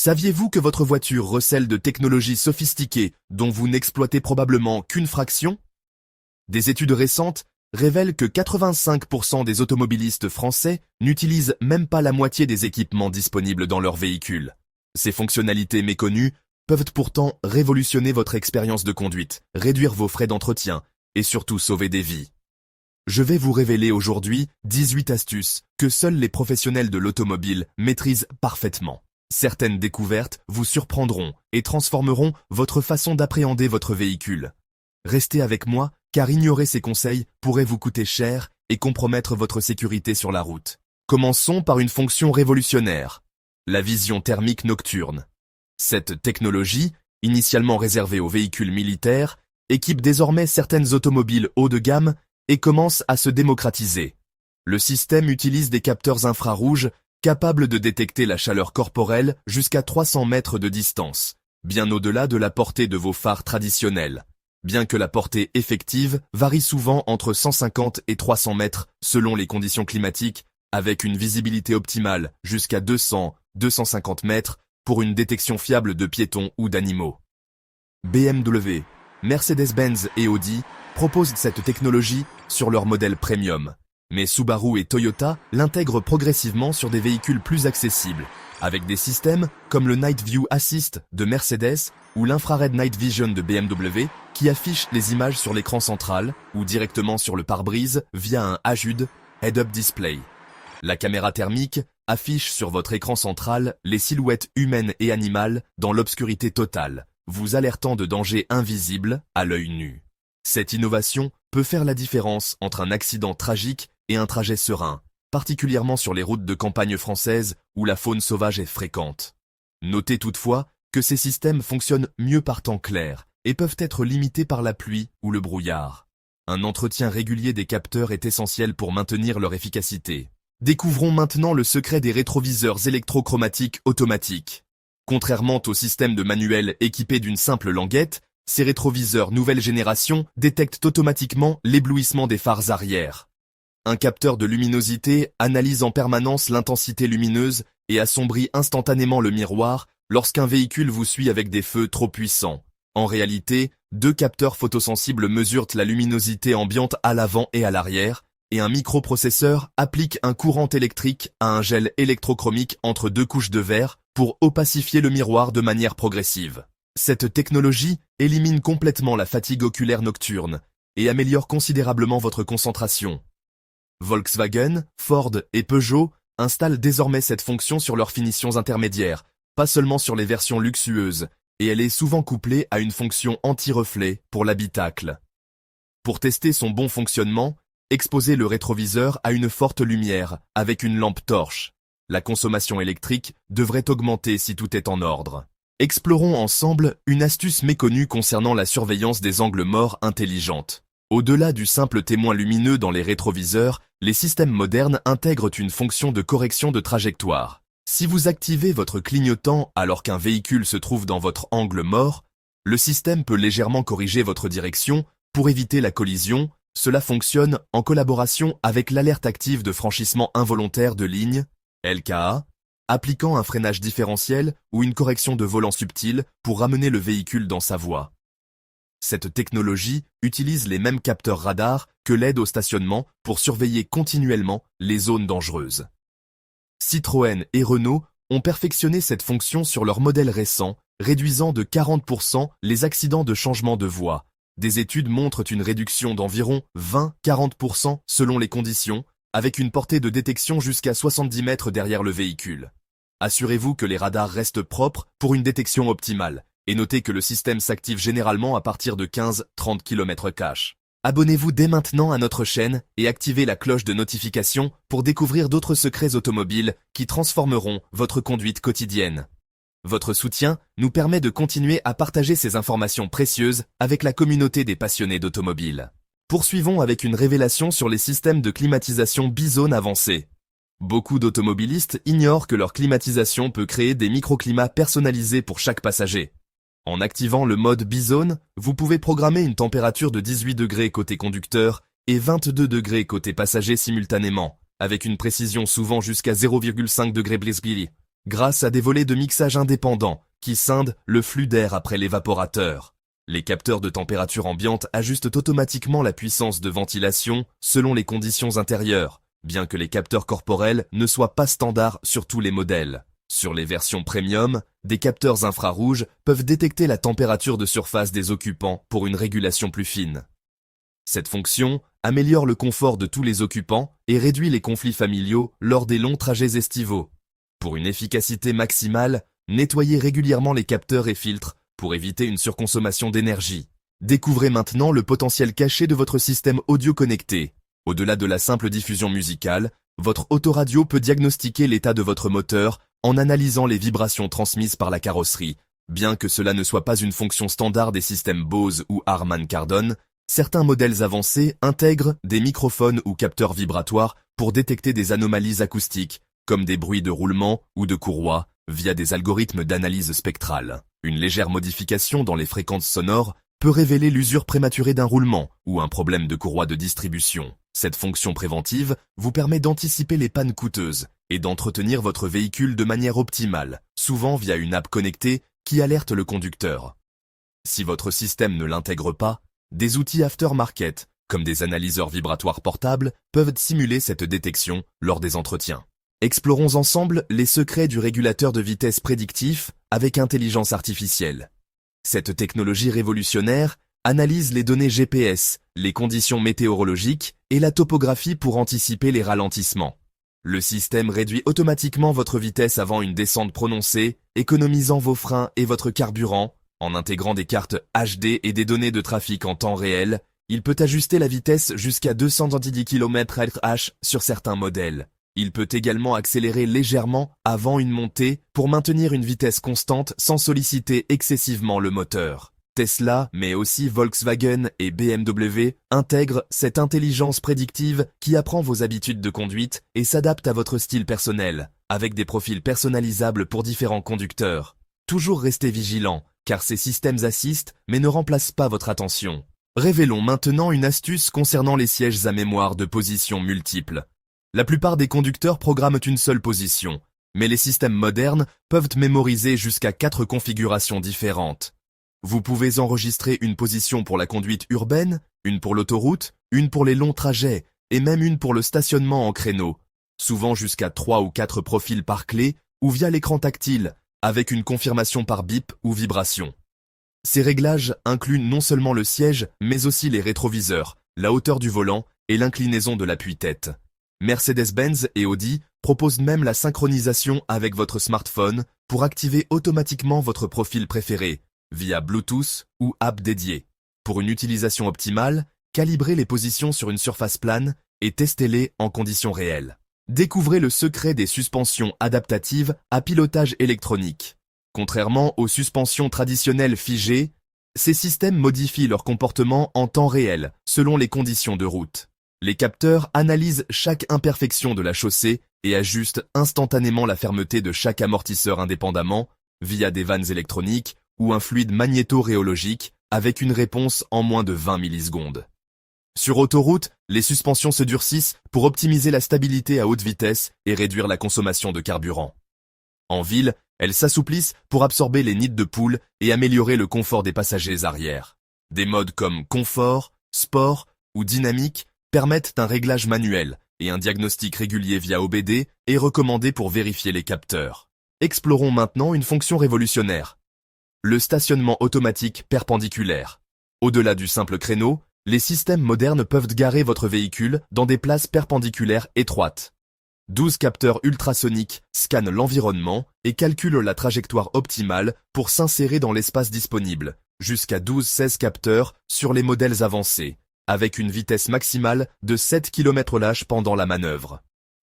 Saviez-vous que votre voiture recèle de technologies sophistiquées dont vous n'exploitez probablement qu'une fraction? Des études récentes révèlent que 85% des automobilistes français n'utilisent même pas la moitié des équipements disponibles dans leur véhicule. Ces fonctionnalités méconnues peuvent pourtant révolutionner votre expérience de conduite, réduire vos frais d'entretien et surtout sauver des vies. Je vais vous révéler aujourd'hui 18 astuces que seuls les professionnels de l'automobile maîtrisent parfaitement. Certaines découvertes vous surprendront et transformeront votre façon d'appréhender votre véhicule. Restez avec moi, car ignorer ces conseils pourrait vous coûter cher et compromettre votre sécurité sur la route. Commençons par une fonction révolutionnaire, la vision thermique nocturne. Cette technologie, initialement réservée aux véhicules militaires, équipe désormais certaines automobiles haut de gamme et commence à se démocratiser. Le système utilise des capteurs infrarouges capables de détecter la chaleur corporelle jusqu'à 300 mètres de distance, bien au-delà de la portée de vos phares traditionnels. Bien que la portée effective varie souvent entre 150 et 300 mètres selon les conditions climatiques, avec une visibilité optimale jusqu'à 200-250 mètres pour une détection fiable de piétons ou d'animaux. BMW, Mercedes-Benz et Audi proposent cette technologie sur leurs modèles premium. Mais Subaru et Toyota l'intègrent progressivement sur des véhicules plus accessibles, avec des systèmes comme le Night View Assist de Mercedes ou l'Infrared Night Vision de BMW qui affichent les images sur l'écran central ou directement sur le pare-brise via un HUD, Head-Up Display. La caméra thermique affiche sur votre écran central les silhouettes humaines et animales dans l'obscurité totale, vous alertant de dangers invisibles à l'œil nu. Cette innovation peut faire la différence entre un accident tragique et un trajet serein, particulièrement sur les routes de campagne françaises où la faune sauvage est fréquente. Notez toutefois que ces systèmes fonctionnent mieux par temps clair et peuvent être limités par la pluie ou le brouillard. Un entretien régulier des capteurs est essentiel pour maintenir leur efficacité. Découvrons maintenant le secret des rétroviseurs électrochromatiques automatiques. Contrairement aux systèmes de manuel équipés d'une simple languette, ces rétroviseurs nouvelle génération détectent automatiquement l'éblouissement des phares arrière. Un capteur de luminosité analyse en permanence l'intensité lumineuse et assombrit instantanément le miroir lorsqu'un véhicule vous suit avec des feux trop puissants. En réalité, deux capteurs photosensibles mesurent la luminosité ambiante à l'avant et à l'arrière, et un microprocesseur applique un courant électrique à un gel électrochromique entre deux couches de verre pour opacifier le miroir de manière progressive. Cette technologie élimine complètement la fatigue oculaire nocturne et améliore considérablement votre concentration. Volkswagen, Ford et Peugeot installent désormais cette fonction sur leurs finitions intermédiaires, pas seulement sur les versions luxueuses, et elle est souvent couplée à une fonction anti-reflet pour l'habitacle. Pour tester son bon fonctionnement, exposez le rétroviseur à une forte lumière avec une lampe torche. La consommation électrique devrait augmenter si tout est en ordre. Explorons ensemble une astuce méconnue concernant la surveillance des angles morts intelligente. Au-delà du simple témoin lumineux dans les rétroviseurs, les systèmes modernes intègrent une fonction de correction de trajectoire. Si vous activez votre clignotant alors qu'un véhicule se trouve dans votre angle mort, le système peut légèrement corriger votre direction pour éviter la collision. Cela fonctionne en collaboration avec l'alerte active de franchissement involontaire de ligne, LKA, appliquant un freinage différentiel ou une correction de volant subtile pour ramener le véhicule dans sa voie. Cette technologie utilise les mêmes capteurs radars que l'aide au stationnement pour surveiller continuellement les zones dangereuses. Citroën et Renault ont perfectionné cette fonction sur leurs modèles récents, réduisant de 40% les accidents de changement de voie. Des études montrent une réduction d'environ 20-40% selon les conditions, avec une portée de détection jusqu'à 70 mètres derrière le véhicule. Assurez-vous que les radars restent propres pour une détection optimale, et notez que le système s'active généralement à partir de 15-30 km/h. Abonnez-vous dès maintenant à notre chaîne et activez la cloche de notification pour découvrir d'autres secrets automobiles qui transformeront votre conduite quotidienne. Votre soutien nous permet de continuer à partager ces informations précieuses avec la communauté des passionnés d'automobile. Poursuivons avec une révélation sur les systèmes de climatisation bizone avancés. Beaucoup d'automobilistes ignorent que leur climatisation peut créer des microclimats personnalisés pour chaque passager. En activant le mode bizone, vous pouvez programmer une température de 18 degrés côté conducteur et 22 degrés côté passager simultanément, avec une précision souvent jusqu'à 0,5 degrés Blisbili. grâce à des volets de mixage indépendants qui scindent le flux d'air après l'évaporateur. Les capteurs de température ambiante ajustent automatiquement la puissance de ventilation selon les conditions intérieures, bien que les capteurs corporels ne soient pas standards sur tous les modèles. Sur les versions premium, des capteurs infrarouges peuvent détecter la température de surface des occupants pour une régulation plus fine. Cette fonction améliore le confort de tous les occupants et réduit les conflits familiaux lors des longs trajets estivaux. Pour une efficacité maximale, nettoyez régulièrement les capteurs et filtres pour éviter une surconsommation d'énergie. Découvrez maintenant le potentiel caché de votre système audio connecté. Au-delà de la simple diffusion musicale, votre autoradio peut diagnostiquer l'état de votre moteur en analysant les vibrations transmises par la carrosserie. Bien que cela ne soit pas une fonction standard des systèmes Bose ou Harman Kardon, certains modèles avancés intègrent des microphones ou capteurs vibratoires pour détecter des anomalies acoustiques, comme des bruits de roulement ou de courroie, via des algorithmes d'analyse spectrale. Une légère modification dans les fréquences sonores peut révéler l'usure prématurée d'un roulement ou un problème de courroie de distribution. Cette fonction préventive vous permet d'anticiper les pannes coûteuses et d'entretenir votre véhicule de manière optimale, souvent via une app connectée qui alerte le conducteur. Si votre système ne l'intègre pas, des outils aftermarket, comme des analyseurs vibratoires portables, peuvent simuler cette détection lors des entretiens. Explorons ensemble les secrets du régulateur de vitesse prédictif avec intelligence artificielle. Cette technologie révolutionnaire analyse les données GPS, les conditions météorologiques et la topographie pour anticiper les ralentissements. Le système réduit automatiquement votre vitesse avant une descente prononcée, économisant vos freins et votre carburant. En intégrant des cartes HD et des données de trafic en temps réel, il peut ajuster la vitesse jusqu'à 210 km/h sur certains modèles. Il peut également accélérer légèrement avant une montée pour maintenir une vitesse constante sans solliciter excessivement le moteur. Tesla, mais aussi Volkswagen et BMW, intègrent cette intelligence prédictive qui apprend vos habitudes de conduite et s'adapte à votre style personnel, avec des profils personnalisables pour différents conducteurs. Toujours restez vigilant, car ces systèmes assistent mais ne remplacent pas votre attention. Révélons maintenant une astuce concernant les sièges à mémoire de positions multiples. La plupart des conducteurs programment une seule position, mais les systèmes modernes peuvent mémoriser jusqu'à 4 configurations différentes. Vous pouvez enregistrer une position pour la conduite urbaine, une pour l'autoroute, une pour les longs trajets, et même une pour le stationnement en créneau, souvent jusqu'à 3 ou 4 profils par clé ou via l'écran tactile, avec une confirmation par bip ou vibration. Ces réglages incluent non seulement le siège, mais aussi les rétroviseurs, la hauteur du volant et l'inclinaison de l'appui-tête. Mercedes-Benz et Audi proposent même la synchronisation avec votre smartphone pour activer automatiquement votre profil préféré, via Bluetooth ou app dédiée. Pour une utilisation optimale, calibrez les positions sur une surface plane et testez-les en conditions réelles. Découvrez le secret des suspensions adaptatives à pilotage électronique. Contrairement aux suspensions traditionnelles figées, ces systèmes modifient leur comportement en temps réel, selon les conditions de route. Les capteurs analysent chaque imperfection de la chaussée et ajustent instantanément la fermeté de chaque amortisseur indépendamment, via des vannes électroniques ou un fluide magnéto-rhéologique, avec une réponse en moins de 20 millisecondes. Sur autoroute, les suspensions se durcissent pour optimiser la stabilité à haute vitesse et réduire la consommation de carburant. En ville, elles s'assouplissent pour absorber les nids de poules et améliorer le confort des passagers arrière. Des modes comme confort, sport ou dynamique permettent un réglage manuel et un diagnostic régulier via OBD est recommandé pour vérifier les capteurs. Explorons maintenant une fonction révolutionnaire. Le stationnement automatique perpendiculaire. Au-delà du simple créneau, les systèmes modernes peuvent garer votre véhicule dans des places perpendiculaires étroites. 12 capteurs ultrasoniques scannent l'environnement et calculent la trajectoire optimale pour s'insérer dans l'espace disponible, jusqu'à 12-16 capteurs sur les modèles avancés, avec une vitesse maximale de 7 km/h pendant la manœuvre.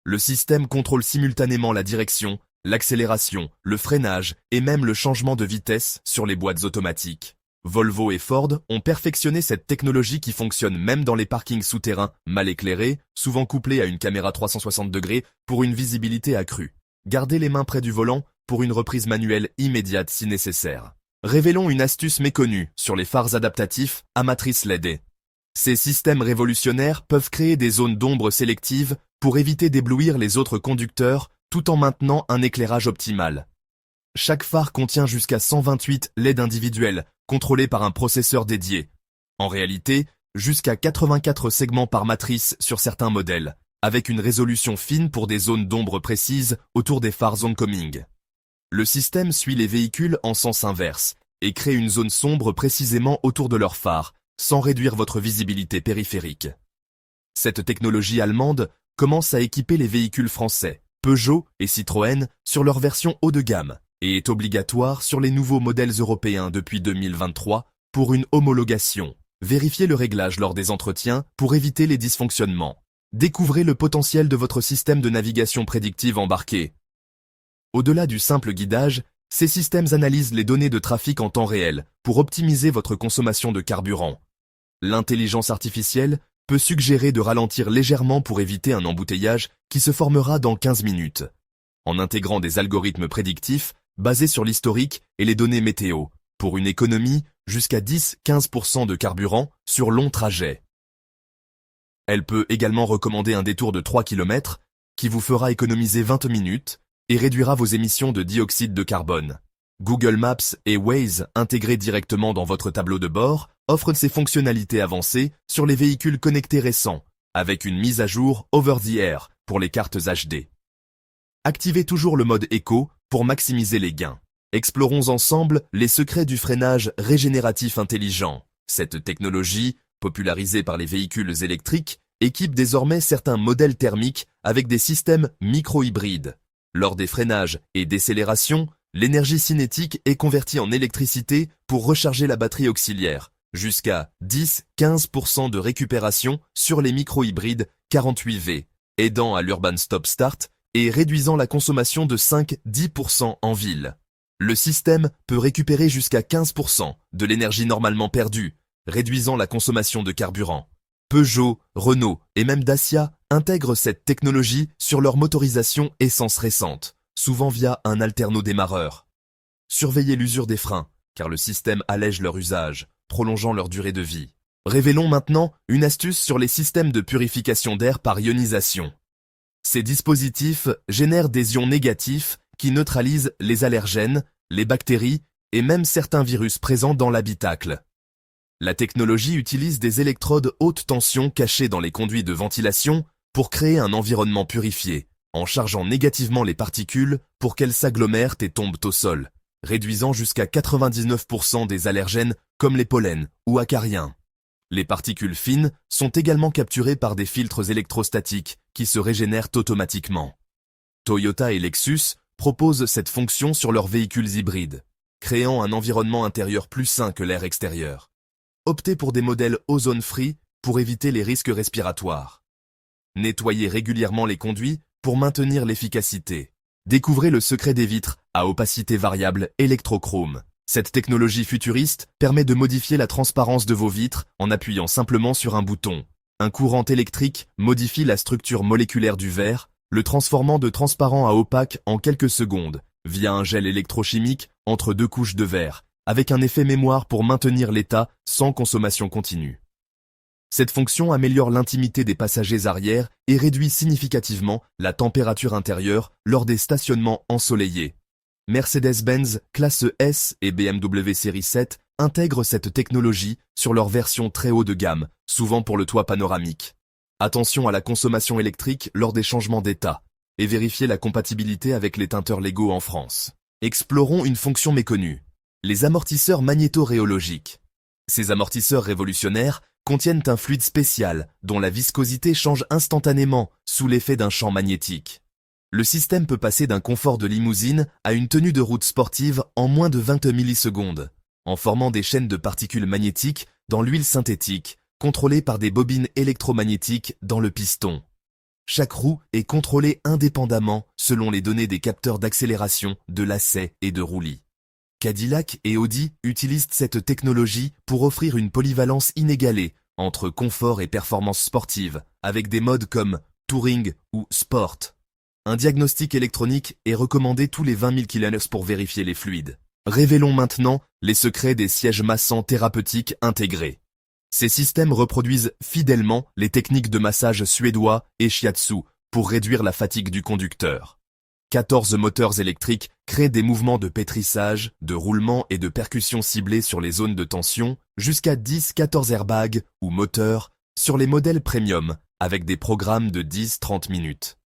Le système contrôle simultanément la direction, l'accélération, le freinage et même le changement de vitesse sur les boîtes automatiques. Volvo et Ford ont perfectionné cette technologie qui fonctionne même dans les parkings souterrains mal éclairés, souvent couplés à une caméra 360 degrés pour une visibilité accrue. Gardez les mains près du volant pour une reprise manuelle immédiate si nécessaire. Révélons une astuce méconnue sur les phares adaptatifs à matrice LED. Ces systèmes révolutionnaires peuvent créer des zones d'ombre sélectives pour éviter d'éblouir les autres conducteurs tout en maintenant un éclairage optimal. Chaque phare contient jusqu'à 128 LED individuels, contrôlés par un processeur dédié. En réalité, jusqu'à 84 segments par matrice sur certains modèles, avec une résolution fine pour des zones d'ombre précises autour des phares oncoming. Le système suit les véhicules en sens inverse et crée une zone sombre précisément autour de leurs phares, sans réduire votre visibilité périphérique. Cette technologie allemande commence à équiper les véhicules français, Peugeot et Citroën, sur leur version haut de gamme, et est obligatoire sur les nouveaux modèles européens depuis 2023 pour une homologation. Vérifiez le réglage lors des entretiens pour éviter les dysfonctionnements. Découvrez le potentiel de votre système de navigation prédictive embarqué. Au-delà du simple guidage, ces systèmes analysent les données de trafic en temps réel pour optimiser votre consommation de carburant. L'intelligence artificielle peut suggérer de ralentir légèrement pour éviter un embouteillage qui se formera dans 15 minutes, en intégrant des algorithmes prédictifs basés sur l'historique et les données météo, pour une économie jusqu'à 10-15% de carburant sur long trajet. Elle peut également recommander un détour de 3 km qui vous fera économiser 20 minutes et réduira vos émissions de dioxyde de carbone. Google Maps et Waze, intégrés directement dans votre tableau de bord, offrent ces fonctionnalités avancées sur les véhicules connectés récents, avec une mise à jour over the air pour les cartes HD. Activez toujours le mode éco pour maximiser les gains. Explorons ensemble les secrets du freinage régénératif intelligent. Cette technologie, popularisée par les véhicules électriques, équipe désormais certains modèles thermiques avec des systèmes micro-hybrides. Lors des freinages et décélérations, l'énergie cinétique est convertie en électricité pour recharger la batterie auxiliaire, jusqu'à 10-15% de récupération sur les micro-hybrides 48V, aidant à l'urban stop-start et réduisant la consommation de 5-10% en ville. Le système peut récupérer jusqu'à 15% de l'énergie normalement perdue, réduisant la consommation de carburant. Peugeot, Renault et même Dacia intègrent cette technologie sur leur motorisation essence récente, souvent via un alternodémarreur. Surveillez l'usure des freins, car le système allège leur usage, prolongeant leur durée de vie. Révélons maintenant une astuce sur les systèmes de purification d'air par ionisation. Ces dispositifs génèrent des ions négatifs qui neutralisent les allergènes, les bactéries et même certains virus présents dans l'habitacle. La technologie utilise des électrodes haute tension cachées dans les conduits de ventilation pour créer un environnement purifié, en chargeant négativement les particules pour qu'elles s'agglomèrent et tombent au sol, réduisant jusqu'à 99% des allergènes comme les pollens ou acariens. Les particules fines sont également capturées par des filtres électrostatiques qui se régénèrent automatiquement. Toyota et Lexus proposent cette fonction sur leurs véhicules hybrides, créant un environnement intérieur plus sain que l'air extérieur. Optez pour des modèles ozone-free pour éviter les risques respiratoires. Nettoyez régulièrement les conduits pour maintenir l'efficacité. Découvrez le secret des vitres à opacité variable électrochrome. Cette technologie futuriste permet de modifier la transparence de vos vitres en appuyant simplement sur un bouton. Un courant électrique modifie la structure moléculaire du verre, le transformant de transparent à opaque en quelques secondes, via un gel électrochimique entre deux couches de verre, avec un effet mémoire pour maintenir l'état sans consommation continue. Cette fonction améliore l'intimité des passagers arrière et réduit significativement la température intérieure lors des stationnements ensoleillés. Mercedes-Benz classe S et BMW série 7 intègrent cette technologie sur leur version très haut de gamme, souvent pour le toit panoramique. Attention à la consommation électrique lors des changements d'état et vérifiez la compatibilité avec les teinteurs légaux en France. Explorons une fonction méconnue. Les amortisseurs magnéto-rhéologiques. Ces amortisseurs révolutionnaires contiennent un fluide spécial dont la viscosité change instantanément sous l'effet d'un champ magnétique. Le système peut passer d'un confort de limousine à une tenue de route sportive en moins de 20 millisecondes, en formant des chaînes de particules magnétiques dans l'huile synthétique, contrôlées par des bobines électromagnétiques dans le piston. Chaque roue est contrôlée indépendamment selon les données des capteurs d'accélération, de lacets et de roulis. Cadillac et Audi utilisent cette technologie pour offrir une polyvalence inégalée entre confort et performance sportive, avec des modes comme Touring ou Sport. Un diagnostic électronique est recommandé tous les 20 000 km pour vérifier les fluides. Révélons maintenant les secrets des sièges massants thérapeutiques intégrés. Ces systèmes reproduisent fidèlement les techniques de massage suédois et shiatsu pour réduire la fatigue du conducteur. 14 moteurs électriques créent des mouvements de pétrissage, de roulement et de percussion ciblés sur les zones de tension, jusqu'à 10-14 airbags ou moteurs sur les modèles premium avec des programmes de 10-30 minutes.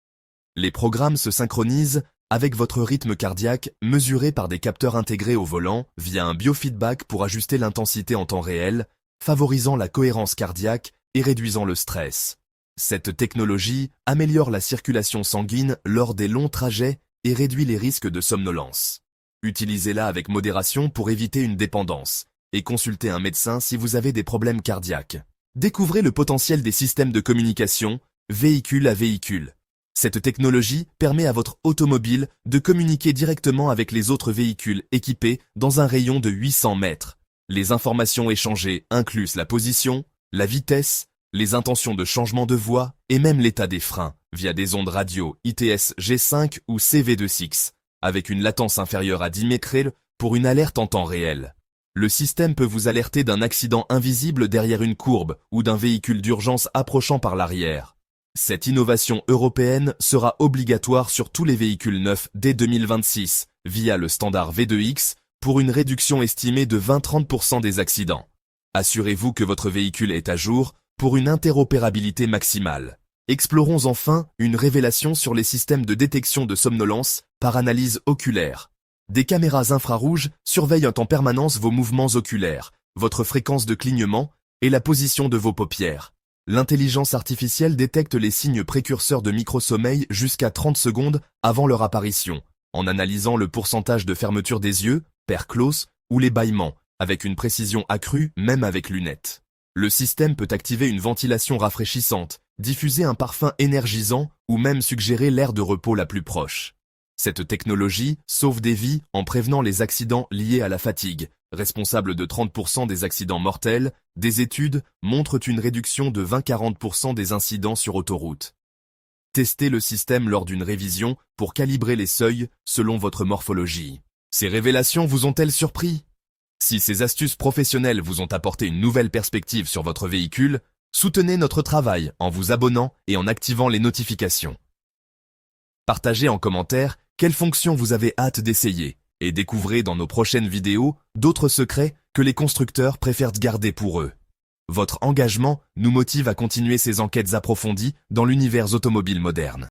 Les programmes se synchronisent avec votre rythme cardiaque mesuré par des capteurs intégrés au volant via un biofeedback pour ajuster l'intensité en temps réel, favorisant la cohérence cardiaque et réduisant le stress. Cette technologie améliore la circulation sanguine lors des longs trajets et réduit les risques de somnolence. Utilisez-la avec modération pour éviter une dépendance et consultez un médecin si vous avez des problèmes cardiaques. Découvrez le potentiel des systèmes de communication, véhicule à véhicule. Cette technologie permet à votre automobile de communiquer directement avec les autres véhicules équipés dans un rayon de 800 mètres. Les informations échangées incluent la position, la vitesse, les intentions de changement de voie et même l'état des freins via des ondes radio ITS G5 ou CV26 avec une latence inférieure à 10 micrels pour une alerte en temps réel. Le système peut vous alerter d'un accident invisible derrière une courbe ou d'un véhicule d'urgence approchant par l'arrière. Cette innovation européenne sera obligatoire sur tous les véhicules neufs dès 2026 via le standard V2X pour une réduction estimée de 20-30% des accidents. Assurez-vous que votre véhicule est à jour pour une interopérabilité maximale. Explorons enfin une révélation sur les systèmes de détection de somnolence par analyse oculaire. Des caméras infrarouges surveillent en permanence vos mouvements oculaires, votre fréquence de clignement et la position de vos paupières. L'intelligence artificielle détecte les signes précurseurs de microsommeil jusqu'à 30 secondes avant leur apparition, en analysant le pourcentage de fermeture des yeux, père close, ou les bâillements, avec une précision accrue même avec lunettes. Le système peut activer une ventilation rafraîchissante, diffuser un parfum énergisant ou même suggérer l'aire de repos la plus proche. Cette technologie sauve des vies en prévenant les accidents liés à la fatigue, responsable de 30% des accidents mortels. Des études montrent une réduction de 20-40% des incidents sur autoroute. Testez le système lors d'une révision pour calibrer les seuils selon votre morphologie. Ces révélations vous ont-elles surpris ? Si ces astuces professionnelles vous ont apporté une nouvelle perspective sur votre véhicule, soutenez notre travail en vous abonnant et en activant les notifications. Partagez en commentaire quelles fonctions vous avez hâte d'essayer et découvrez dans nos prochaines vidéos d'autres secrets que les constructeurs préfèrent garder pour eux. Votre engagement nous motive à continuer ces enquêtes approfondies dans l'univers automobile moderne.